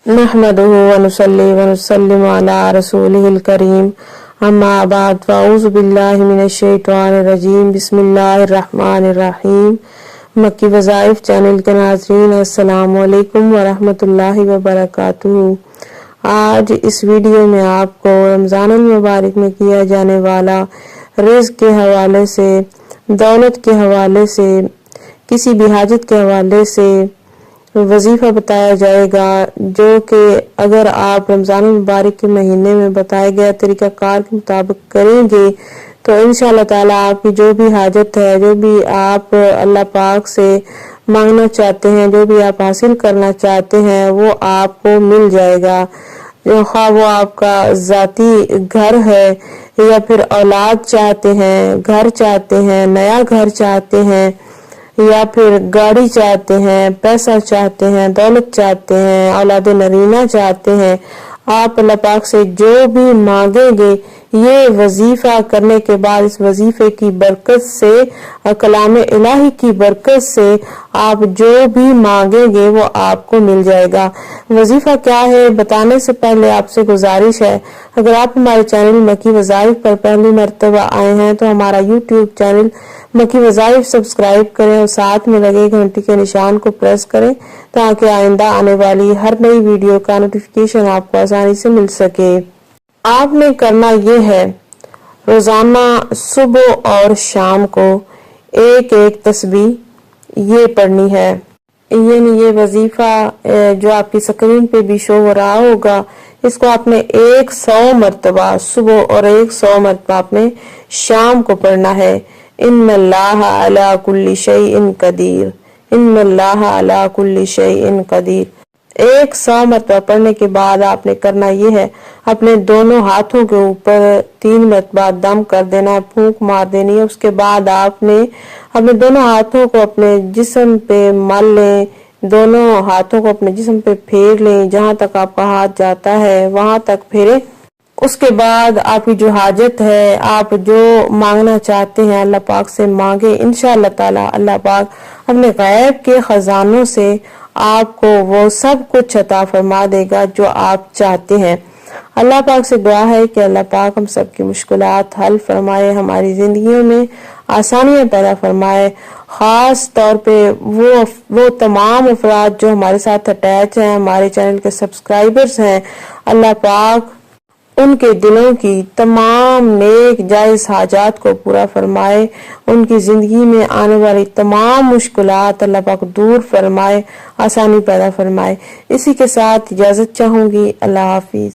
नहमदुहु व नुसल्ली व नुसल्लिमु अला रसूलिहिल करीम अम्मा बाद फ़अऊज़ु बिल्लाहि मिनश शैतानिर रजीम बिस्मिल्लाहिर रहमानिर रहीम। मक्की वज़ाइफ चैनल के नाज़रीन अस्सलामु अलैकुम व रहमतुल्लाहि व बरकातुहू। आज इस वीडियो में आपको रमज़ानुल मुबारक में किया जाने वाला रिज़्क़ के हवाले से, दौलत के हवाले से, किसी भी हाजत के हवाले से वजीफा बताया जाएगा, जो कि अगर आप रमज़ान मुबारक के महीने में बताए गए तरीक़ाकार के मुताबिक करेंगे तो इंशाअल्लाह ताला आपकी जो भी हाजत है, जो भी आप अल्लाह पाक से मांगना चाहते हैं, जो भी आप हासिल करना चाहते हैं, वो आपको मिल जाएगा। खा वो आपका ज़ाती घर है या फिर औलाद चाहते हैं, घर चाहते हैं, नया घर चाहते हैं या फिर गाड़ी चाहते हैं, पैसा चाहते हैं, दौलत चाहते हैं, औलाद नरीना चाहते हैं, आप अल्लाह पाक से जो भी मांगेंगे ये वजीफा करने के बाद इस वजीफे की बरकत से, कलाम इलाही की बरकत से आप जो भी मांगेंगे वो आपको मिल जाएगा। वजीफा क्या है बताने से पहले आपसे गुजारिश है, अगर आप हमारे चैनल मक्की वज़ाइफ पर पहली मर्तबा आए हैं तो हमारा यूट्यूब चैनल मक्की वज़ाइफ सब्सक्राइब करें और साथ में लगे घंटी के निशान को प्रेस करें ताकि आइंदा आने वाली हर नई वीडियो का नोटिफिकेशन आपको आसानी से मिल सके। आपने करना ये है, रोजाना सुबह और शाम को एक एक तस्बीह ये पढ़नी है। ये वजीफा जो आपकी स्क्रीन पे भी शो हो रहा होगा, इसको आपने 100 मरतबा सुबह और 100 मरतबा आपने शाम को पढ़ना है। इन्नल्लाहा अला कुल्ली शैइन कदीर, इन्नल्लाहा अला कुल्ली शैइन कदीर। 100 मरतबा पढ़ने के बाद आपने करना ये है, अपने दोनों हाथों के ऊपर 3 मरतबा दम कर देना है, फूंक मार देनी है। उसके बाद आपने अपने दोनों हाथों को अपने जिस्म पे मल लें, दोनों हाथों को अपने जिस्म पे फेर लें, जहां तक आपका हाथ जाता है वहां तक फेरे। उसके बाद आपकी जो हाजत है, आप जो मांगना चाहते हैं अल्लाह पाक से मांगे। इंशाअल्लाह ताला अल्लाह पाक अपने गैब के खजानों से आपको वो सब कुछ अता फरमा देगा जो आप चाहते हैं। अल्लाह पाक से दुआ है कि अल्लाह पाक हम सब की मुश्किलात हल फरमाए, हमारी जिंदगियों में आसानियां पैदा फरमाए। खास तौर पे वो तमाम अफराद जो हमारे साथ अटैच हैं, हमारे चैनल के सब्सक्राइबर्स हैं, अल्लाह पाक उनके दिलों की तमाम नेक जायज हाजात को पूरा फरमाए, उनकी जिंदगी में आने वाली तमाम मुश्किलात अल्लाह पाक दूर फरमाए, आसानी पैदा फरमाए। इसी के साथ इजाजत चाहूंगी। अल्लाह हाफिज।